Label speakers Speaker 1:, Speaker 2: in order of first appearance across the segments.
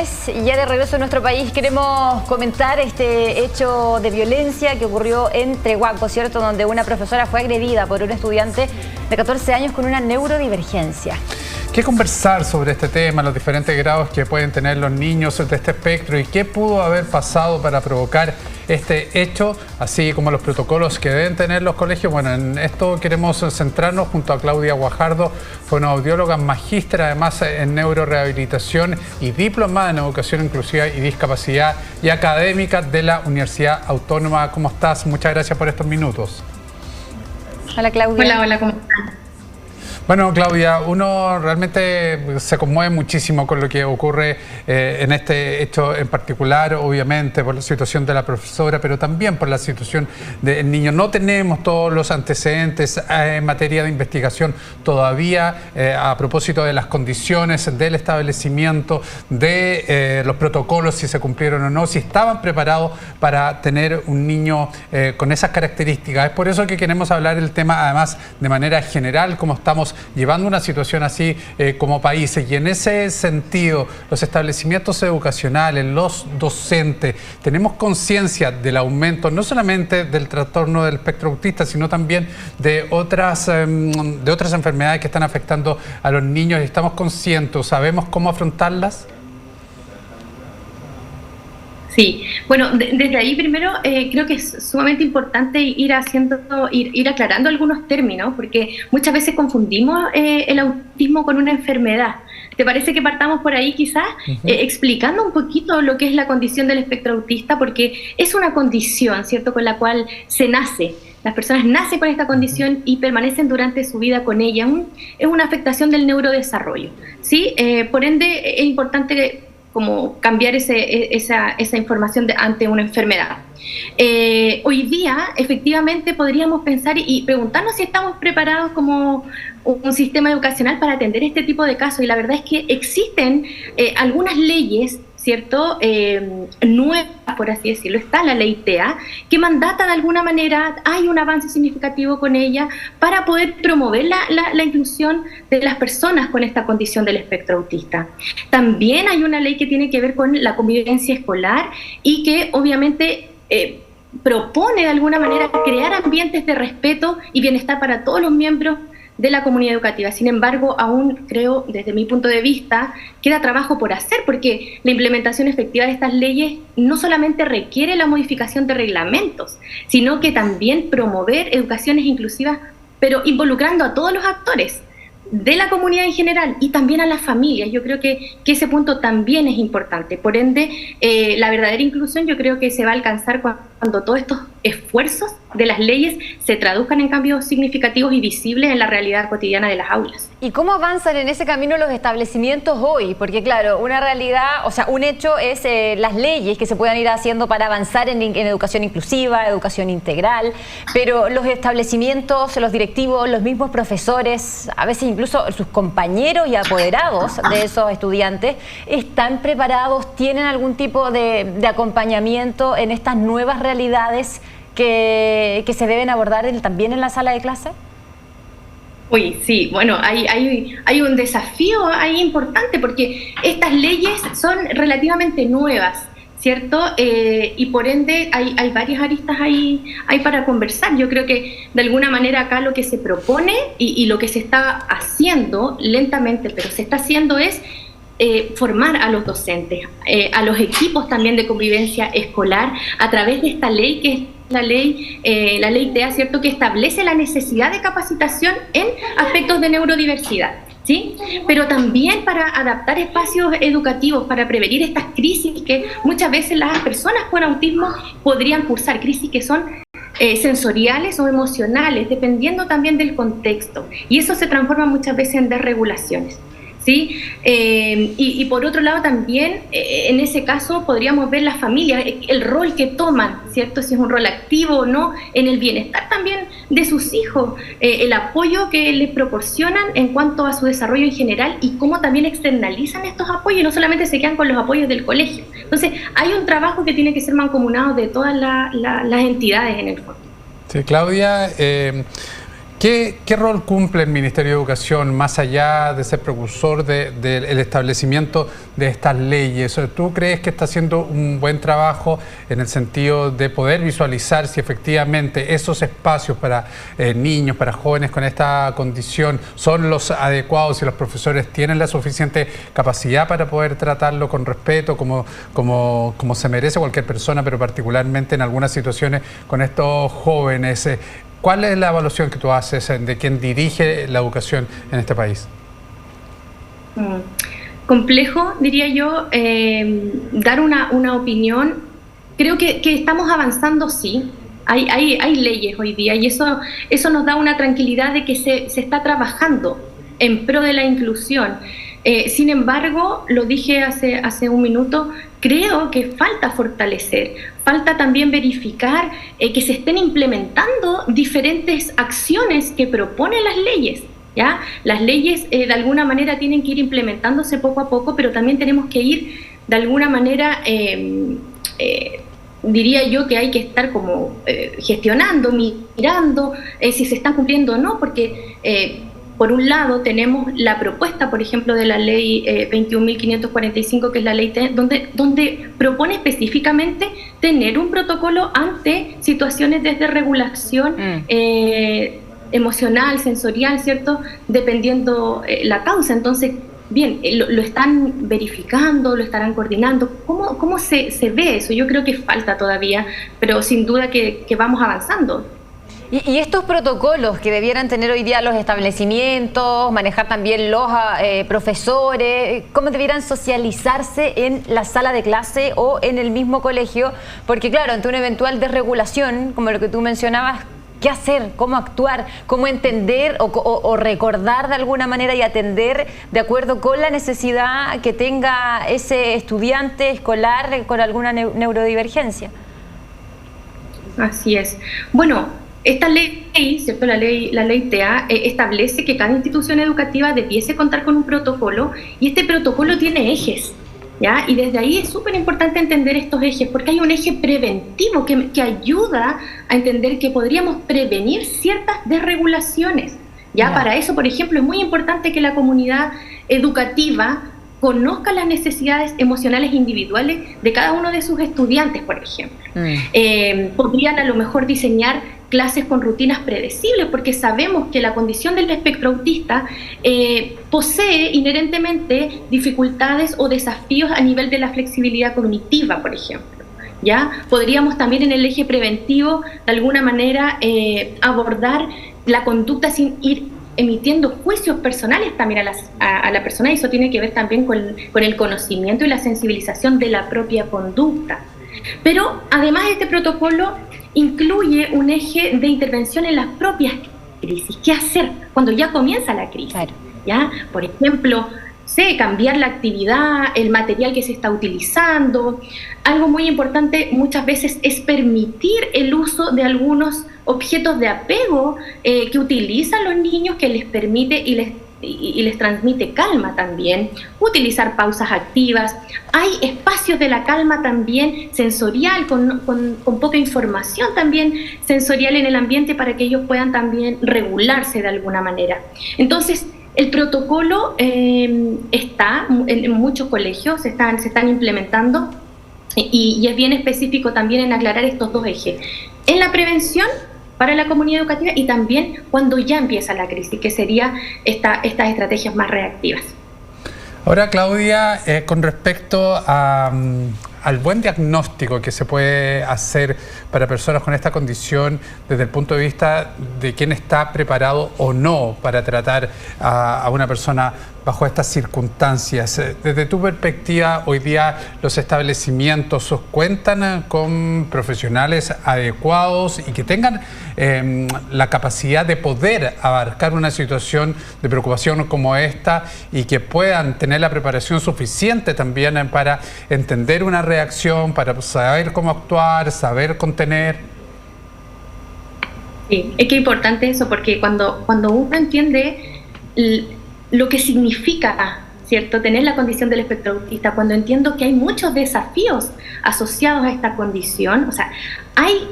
Speaker 1: lunes, ya de regreso a nuestro país, queremos comentar este hecho de violencia que ocurrió en Trehuaco, ¿cierto? Donde una profesora fue agredida por un estudiante de 14 años con una neurodivergencia.
Speaker 2: ¿Qué conversar sobre este tema, los diferentes grados que pueden tener los niños de este espectro y qué pudo haber pasado para provocar este hecho, así como los protocolos que deben tener los colegios? Bueno, en esto queremos centrarnos junto a Claudia Guajardo, fonoaudióloga, magístra además en neurorehabilitación y diplomada en educación inclusiva y discapacidad y académica de la Universidad Autónoma. ¿Cómo estás? Muchas gracias por estos minutos.
Speaker 1: Hola, Claudia.
Speaker 3: Hola, ¿cómo están?
Speaker 2: Bueno, Claudia, uno realmente se conmueve muchísimo con lo que ocurre en este hecho en particular, obviamente por la situación de la profesora, pero también por la situación del niño. No tenemos todos los antecedentes en materia de investigación todavía a propósito de las condiciones del establecimiento, de los protocolos, si se cumplieron o no, si estaban preparados para tener un niño con esas características. Es por eso que queremos hablar del tema, además, de manera general, como estamos llevando una situación así como países. Y en ese sentido, los establecimientos educacionales, los docentes, tenemos conciencia del aumento no solamente del trastorno del espectro autista, sino también de otras enfermedades que están afectando a los niños. ¿Estamos conscientes? ¿Sabemos cómo afrontarlas?
Speaker 3: Sí, bueno, desde ahí primero creo que es sumamente importante ir aclarando algunos términos, porque muchas veces confundimos el autismo con una enfermedad. ¿Te parece que partamos por ahí quizás explicando un poquito lo que es la condición del espectro autista? Porque es una condición, ¿cierto?, con la cual se nace. Las personas nacen con esta condición y permanecen durante su vida con ella. Es una afectación del neurodesarrollo, ¿sí? Por ende, es importante como cambiar esa información ante una enfermedad. Hoy día, efectivamente, podríamos pensar y preguntarnos si estamos preparados como un sistema educacional para atender este tipo de casos. Y la verdad es que existen algunas leyes, ¿cierto?, nuevas, por así decirlo. Está la ley TEA, que mandata de alguna manera, hay un avance significativo con ella para poder promover la inclusión de las personas con esta condición del espectro autista. También hay una ley que tiene que ver con la convivencia escolar y que obviamente propone de alguna manera crear ambientes de respeto y bienestar para todos los miembros de la comunidad educativa. Sin embargo, aún creo, desde mi punto de vista, queda trabajo por hacer, porque la implementación efectiva de estas leyes no solamente requiere la modificación de reglamentos, sino que también promover educaciones inclusivas, pero involucrando a todos los actores de la comunidad en general y también a las familias. Yo creo que ese punto también es importante. Por ende, la verdadera inclusión yo creo que se va a alcanzar cuando todos estos esfuerzos de las leyes se traduzcan en cambios significativos y visibles en la realidad cotidiana de las aulas.
Speaker 1: ¿Y cómo avanzan en ese camino los establecimientos hoy? Porque claro, una realidad, o sea, un hecho es las leyes que se puedan ir haciendo para avanzar en educación inclusiva, educación integral, pero los establecimientos, los directivos, los mismos profesores, a veces incluso sus compañeros y apoderados de esos estudiantes, ¿están preparados? ¿Tienen algún tipo de acompañamiento en estas nuevas realidades que se deben abordar también en la sala de clase?
Speaker 3: Uy, sí, bueno, hay un desafío ahí importante porque estas leyes son relativamente nuevas, ¿cierto? Y por ende hay varias aristas ahí para conversar. Yo creo que de alguna manera acá lo que se propone y lo que se está haciendo lentamente, pero se está haciendo es formar a los docentes, a los equipos también de convivencia escolar a través de esta ley que es la ley TEA, ¿cierto?, que establece la necesidad de capacitación en aspectos de neurodiversidad, ¿sí? Pero también para adaptar espacios educativos, para prevenir estas crisis que muchas veces las personas con autismo podrían cursar, crisis que son sensoriales o emocionales, dependiendo también del contexto, y eso se transforma muchas veces en desregulaciones, ¿sí? Y por otro lado también, en ese caso podríamos ver las familias, el rol que toman, ¿cierto?, si es un rol activo o no, en el bienestar también de sus hijos, el apoyo que les proporcionan en cuanto a su desarrollo en general y cómo también externalizan estos apoyos y no solamente se quedan con los apoyos del colegio. Entonces hay un trabajo que tiene que ser mancomunado de todas las entidades en el fondo.
Speaker 2: Sí, Claudia, ¿Qué rol cumple el Ministerio de Educación más allá de ser precursor del establecimiento de estas leyes? ¿Tú crees que está haciendo un buen trabajo en el sentido de poder visualizar si efectivamente esos espacios para niños, para jóvenes con esta condición son los adecuados y los profesores tienen la suficiente capacidad para poder tratarlo con respeto como se merece cualquier persona, pero particularmente en algunas situaciones con estos jóvenes? ¿Cuál es la evaluación que tú haces de quien dirige la educación en este país?
Speaker 3: Complejo, diría yo, dar una opinión. Creo que estamos avanzando, sí. Hay leyes hoy día y eso nos da una tranquilidad de que se está trabajando en pro de la inclusión. Sin embargo, lo dije hace un minuto, creo que falta fortalecer, falta también verificar que se estén implementando diferentes acciones que proponen las leyes. ¿Ya? Las leyes de alguna manera tienen que ir implementándose poco a poco, pero también tenemos que ir de alguna manera, diría yo que hay que estar como gestionando, mirando si se están cumpliendo o no, porque por un lado tenemos la propuesta, por ejemplo, de la ley 21.545, que es la ley donde propone específicamente tener un protocolo ante situaciones de desregulación emocional, sensorial, ¿cierto? Dependiendo la causa. Entonces, bien, lo están verificando, lo estarán coordinando. ¿Cómo se ve eso? Yo creo que falta todavía, pero sin duda que vamos avanzando.
Speaker 1: Y estos protocolos que debieran tener hoy día los establecimientos, manejar también los profesores, ¿cómo debieran socializarse en la sala de clase o en el mismo colegio? Porque claro, ante una eventual desregulación, como lo que tú mencionabas, ¿qué hacer? ¿Cómo actuar? ¿Cómo entender o recordar de alguna manera y atender de acuerdo con la necesidad que tenga ese estudiante escolar con alguna neurodivergencia?
Speaker 3: Así es. Bueno, esta ley, ¿cierto? La ley TEA establece que cada institución educativa debiese contar con un protocolo y este protocolo tiene ejes, ¿ya? Y desde ahí es súper importante entender estos ejes porque hay un eje preventivo que ayuda a entender que podríamos prevenir ciertas desregulaciones, ¿ya? Para eso, por ejemplo, es muy importante que la comunidad educativa conozca las necesidades emocionales individuales de cada uno de sus estudiantes, por ejemplo. Podrían a lo mejor diseñar clases con rutinas predecibles, porque sabemos que la condición del espectro autista posee inherentemente dificultades o desafíos a nivel de la flexibilidad cognitiva, por ejemplo. ¿Ya? Podríamos también en el eje preventivo, de alguna manera, abordar la conducta sin ir emitiendo juicios personales también a la persona, y eso tiene que ver también con el conocimiento y la sensibilización de la propia conducta. Pero además este protocolo incluye un eje de intervención en las propias crisis. ¿Qué hacer cuando ya comienza la crisis? Claro. ¿Ya? Por ejemplo, cambiar la actividad, el material que se está utilizando. Algo muy importante muchas veces es permitir el uso de algunos objetos de apego que utilizan los niños, que les permite y les transmite calma también. Utilizar pausas activas. Hay espacios de la calma también sensorial, con poca información también sensorial en el ambiente para que ellos puedan también regularse de alguna manera. Entonces, el protocolo está en muchos colegios, se están implementando y es bien específico también en aclarar estos dos ejes. En la prevención para la comunidad educativa y también cuando ya empieza la crisis, que sería estas estrategias más reactivas.
Speaker 2: Ahora, Claudia, con respecto al buen diagnóstico que se puede hacer para personas con esta condición desde el punto de vista de quién está preparado o no para tratar a una persona bajo estas circunstancias. Desde tu perspectiva, hoy día los establecimientos cuentan con profesionales adecuados y que tengan la capacidad de poder abarcar una situación de preocupación como esta y que puedan tener la preparación suficiente también para entender una reacción, para saber cómo actuar, saber contener.
Speaker 3: Sí, es que es importante eso, porque cuando uno entiende lo que significa, ¿cierto?, tener la condición del espectro autista, cuando entiendo que hay muchos desafíos asociados a esta condición, o sea, hay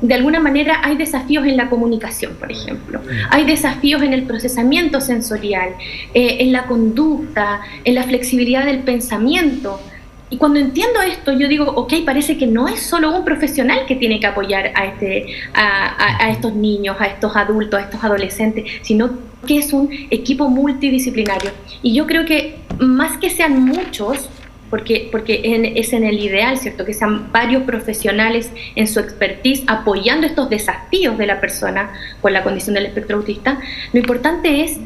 Speaker 3: de alguna manera hay desafíos en la comunicación, por ejemplo. Hay desafíos en el procesamiento sensorial, en la conducta, en la flexibilidad del pensamiento. Y cuando entiendo esto, yo digo, ok, parece que no es solo un profesional que tiene que apoyar a estos niños, a estos adultos, a estos adolescentes, sino que es un equipo multidisciplinario. Y yo creo que más que sean muchos, porque es en el ideal, ¿cierto?, que sean varios profesionales en su expertise apoyando estos desafíos de la persona con la condición del espectro autista, lo importante es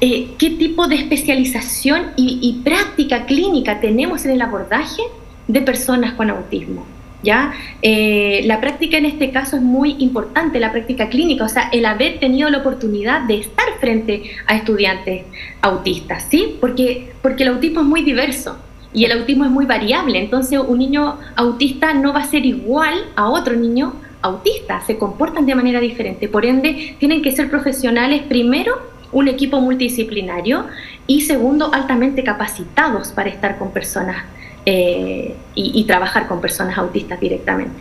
Speaker 3: qué tipo de especialización y práctica clínica tenemos en el abordaje de personas con autismo, ¿ya? La práctica en este caso es muy importante, la práctica clínica, o sea, el haber tenido la oportunidad de estar frente a estudiantes autistas, ¿sí? Porque el autismo es muy diverso. Y el autismo es muy variable, entonces un niño autista no va a ser igual a otro niño autista, se comportan de manera diferente, por ende tienen que ser profesionales, primero, un equipo multidisciplinario y segundo, altamente capacitados para estar con personas y trabajar con personas autistas directamente.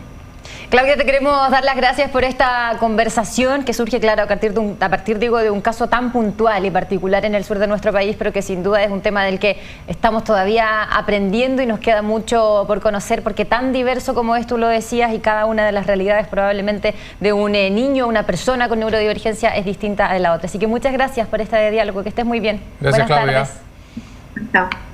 Speaker 1: Claudia, te queremos dar las gracias por esta conversación que surge, claro, a partir de un caso tan puntual y particular en el sur de nuestro país, pero que sin duda es un tema del que estamos todavía aprendiendo y nos queda mucho por conocer, porque tan diverso como es, tú lo decías, y cada una de las realidades probablemente de un niño, una persona con neurodivergencia es distinta de la otra. Así que muchas gracias por este diálogo, que estés muy bien.
Speaker 2: Gracias,
Speaker 1: Buenas
Speaker 2: Claudia.
Speaker 1: tardes.
Speaker 3: Chao.